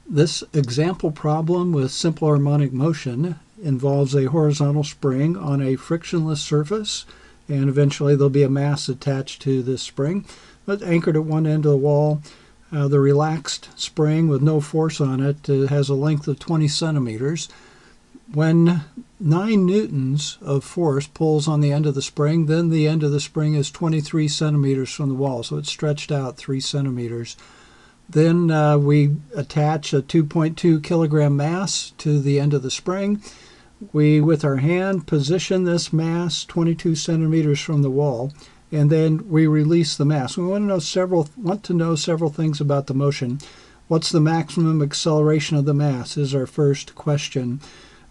This example problem with simple harmonic motion involves a horizontal spring on a frictionless surface, and eventually there'll be a mass attached to this spring, but anchored at one end of the wall. The relaxed spring with no force on it has a length of 20 centimeters. When 9 newtons of force pulls on the end of the spring, then the end of the spring is 23 centimeters from the wall, so it's stretched out 3 centimeters. Then we attach a 2.2 kilogram mass to the end of the spring. We, with our hand, position this mass 22 centimeters from the wall, and then we release the mass. We want to know several things about the motion. What's the maximum acceleration of the mass is our first question.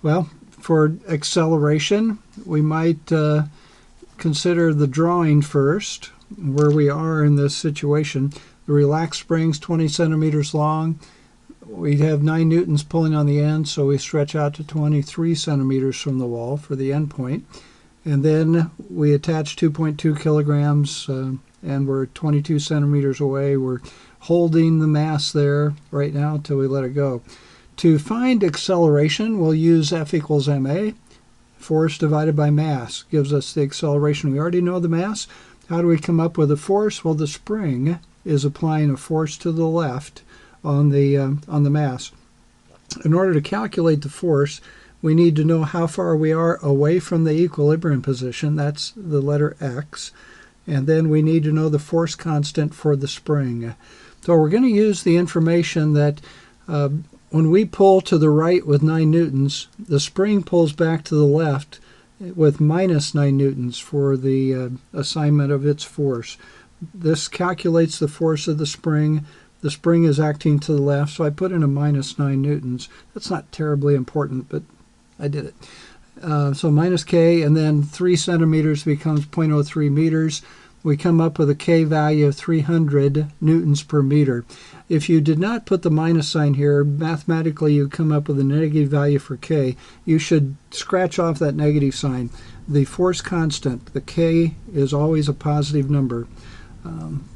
Well, for acceleration, we might consider the drawing first, where we are in this situation. The relaxed spring's 20 centimeters long. We have 9 newtons pulling on the end, so we stretch out to 23 centimeters from the wall for the end point. And then we attach 2.2 kilograms, and we're 22 centimeters away. We're holding the mass there right now until we let it go. To find acceleration, we'll use F equals ma. Force divided by mass gives us the acceleration. We already know the mass. How do we come up with a force? Well, the spring is applying a force to the left on the mass. In order to calculate the force, we need to know how far we are away from the equilibrium position. That's the letter x. And then we need to know the force constant for the spring. So we're going to use the information that when we pull to the right with 9 newtons, the spring pulls back to the left with minus 9 newtons for the assignment of its force. This calculates the force of the spring. The spring is acting to the left, so I put in a minus 9 newtons. That's not terribly important, but I did it. So minus k, and then 3 centimeters becomes 0.03 meters. We come up with a k value of 300 newtons per meter. If you did not put the minus sign here, mathematically you come up with a negative value for k. You should scratch off that negative sign. The force constant, the k, is always a positive number.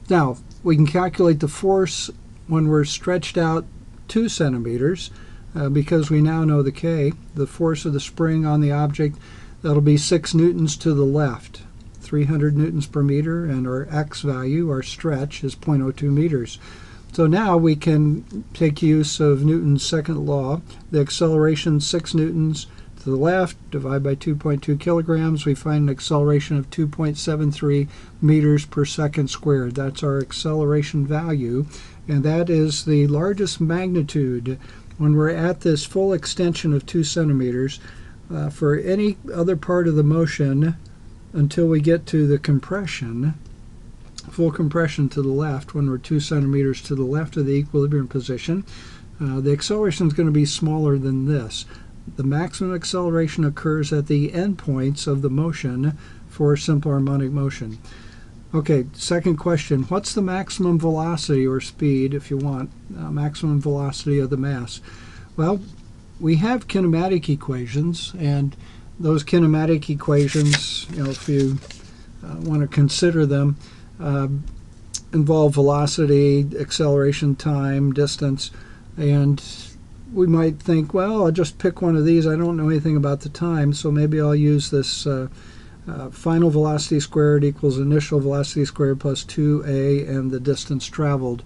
Now, we can calculate the force when we're stretched out 2 centimeters because we now know the k. The force of the spring on the object, that'll be 6 newtons to the left, 300 newtons per meter, and our x value, our stretch, is 0.02 meters. So now we can take use of Newton's second law. The acceleration 6 newtons to the left, divide by 2.2 kilograms, we find an acceleration of 2.73 meters per second squared. That's our acceleration value, and that is the largest magnitude when we're at this full extension of 2 centimeters. For any other part of the motion until we get to the compression, full compression to the left, when we're 2 centimeters to the left of the equilibrium position, the acceleration is going to be smaller than this. The maximum acceleration occurs at the endpoints of the motion for simple harmonic motion. Okay, second question. What's the maximum velocity or speed, if you want, maximum velocity of the mass? Well, we have kinematic equations, and those kinematic equations, if you want to consider them, involve velocity, acceleration, time, distance, and we might think, well, I'll just pick one of these. I don't know anything about the time, so maybe I'll use this final velocity squared equals initial velocity squared plus 2a and the distance traveled.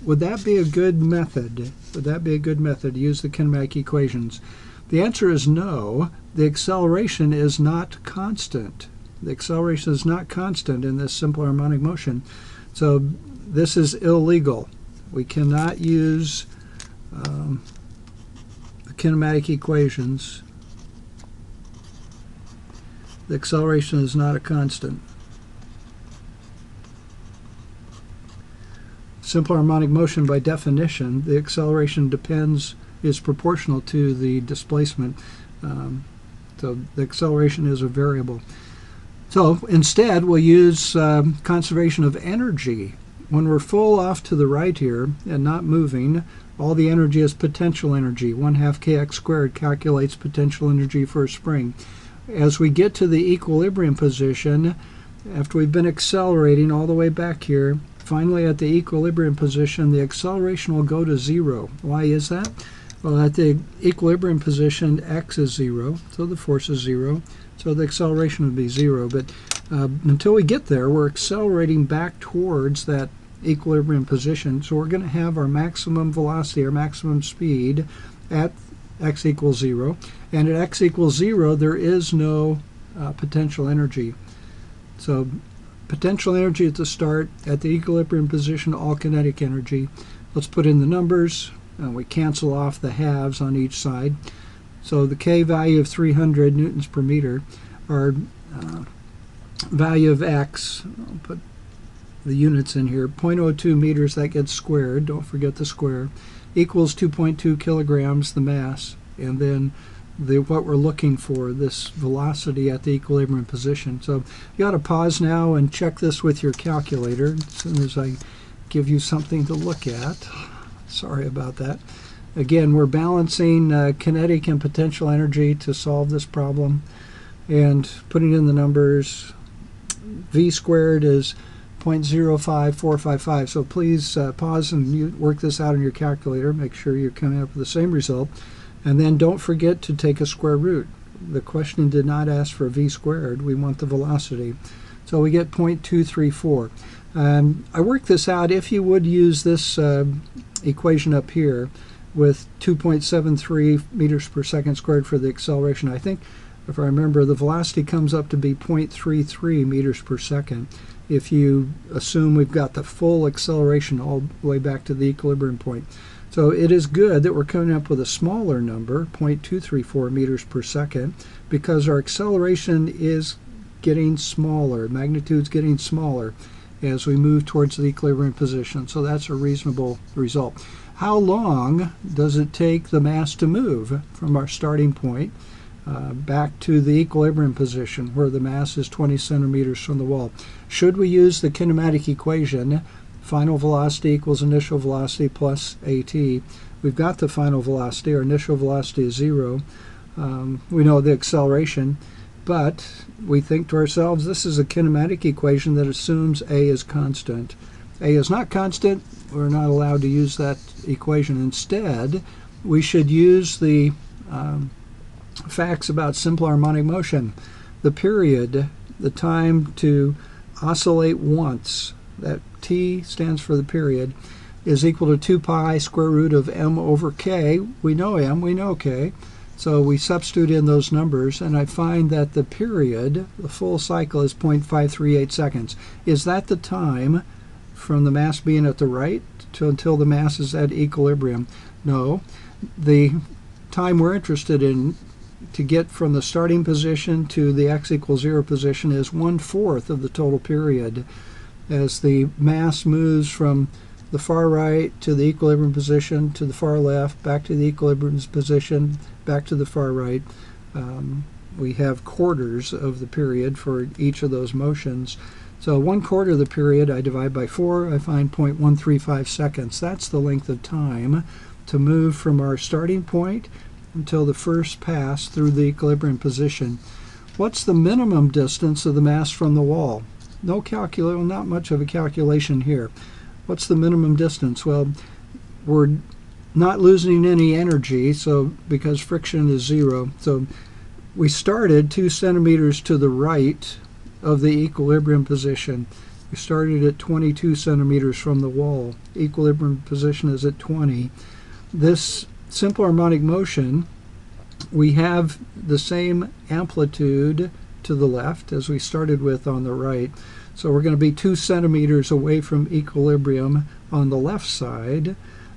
Would that be a good method? Would that be a good method to use the kinematic equations? The answer is no. The acceleration is not constant. The acceleration is not constant in this simple harmonic motion. So this is illegal. We cannot use the kinematic equations. The acceleration is not a constant. Simple harmonic motion, by definition, the acceleration is proportional to the displacement. So the acceleration is a variable. So instead, we'll use conservation of energy. When we're full off to the right here and not moving, all the energy is potential energy. 1/2 kx squared calculates potential energy for a spring. As we get to the equilibrium position, after we've been accelerating all the way back here, finally at the equilibrium position, the acceleration will go to 0. Why is that? Well, at the equilibrium position, x is 0, so the force is 0, so the acceleration would be 0. But until we get there, we're accelerating back towards that equilibrium position, so we're going to have our maximum velocity, our maximum speed at x equals 0. And at x equals 0, there is no potential energy. So potential energy at the start, at the equilibrium position, all kinetic energy. Let's put in the numbers. We cancel off the halves on each side. So the K value of 300 newtons per meter, our value of x, I'll put the units in here, 0.02 meters, that gets squared, don't forget the square, equals 2.2 kilograms, the mass, and then what we're looking for, this velocity at the equilibrium position. So you ought to pause now and check this with your calculator as soon as I give you something to look at. Sorry about that. Again, we're balancing kinetic and potential energy to solve this problem, and putting in the numbers. V squared is 0.05455. So please pause and work this out in your calculator. Make sure you're coming up with the same result. And then don't forget to take a square root. The question did not ask for V squared. We want the velocity. So we get 0.234. I worked this out. If you would use this equation up here with 2.73 meters per second squared for the acceleration, I think, if I remember, the velocity comes up to be 0.33 meters per second. If you assume we've got the full acceleration all the way back to the equilibrium point. So it is good that we're coming up with a smaller number, 0.234 meters per second, because our acceleration is getting smaller, magnitude's getting smaller as we move towards the equilibrium position. So that's a reasonable result. How long does it take the mass to move from our starting point back to the equilibrium position where the mass is 20 centimeters from the wall? Should we use the kinematic equation, final velocity equals initial velocity plus AT? We've got the final velocity. Our initial velocity is 0. We know the acceleration, but we think to ourselves, this is a kinematic equation that assumes A is constant. A is not constant. We're not allowed to use that equation. Instead, we should use the facts about simple harmonic motion. The period, the time to oscillate once, that T stands for the period, is equal to 2 pi square root of m over k. We know m, we know k. So we substitute in those numbers, and I find that the period, the full cycle, is 0.538 seconds. Is that the time from the mass being at the right until the mass is at equilibrium? No. The time we're interested in to get from the starting position to the x equals 0 position is 1/4 of the total period. As the mass moves from the far right to the equilibrium position, to the far left, back to the equilibrium position, back to the far right, we have quarters of the period for each of those motions. So 1/4 of the period I divide by 4, I find 0.135 seconds. That's the length of time to move from our starting point until the first pass through the equilibrium position. What's the minimum distance of the mass from the wall? Not much of a calculation here. What's the minimum distance? Well, we're not losing any energy, so because friction is 0. So we started 2 centimeters to the right of the equilibrium position. We started at 22 centimeters from the wall. Equilibrium position is at 20. This simple harmonic motion, we have the same amplitude to the left as we started with on the right. So we're going to be 2 centimeters away from equilibrium on the left side,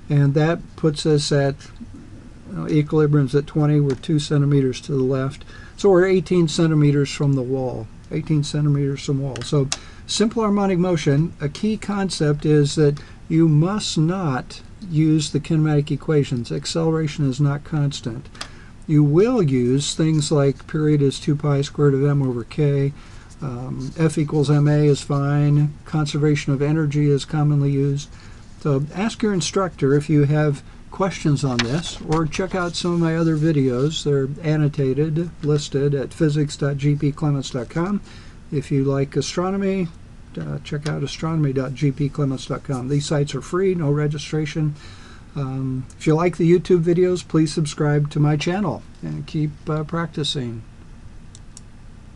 and that puts us at equilibrium's at 20. We're 2 centimeters to the left. So we're 18 centimeters from the wall. 18 centimeters from the wall. So simple harmonic motion, a key concept is that you must not use the kinematic equations. Acceleration is not constant. You will use things like period is 2 pi squared of m over k. F equals ma is fine. Conservation of energy is commonly used. So ask your instructor if you have questions on this, or check out some of my other videos. They're annotated, listed at physics.gpclements.com. If you like astronomy, check out astronomy.gpclements.com. These sites are free, no registration. If you like the YouTube videos, please subscribe to my channel and keep practicing.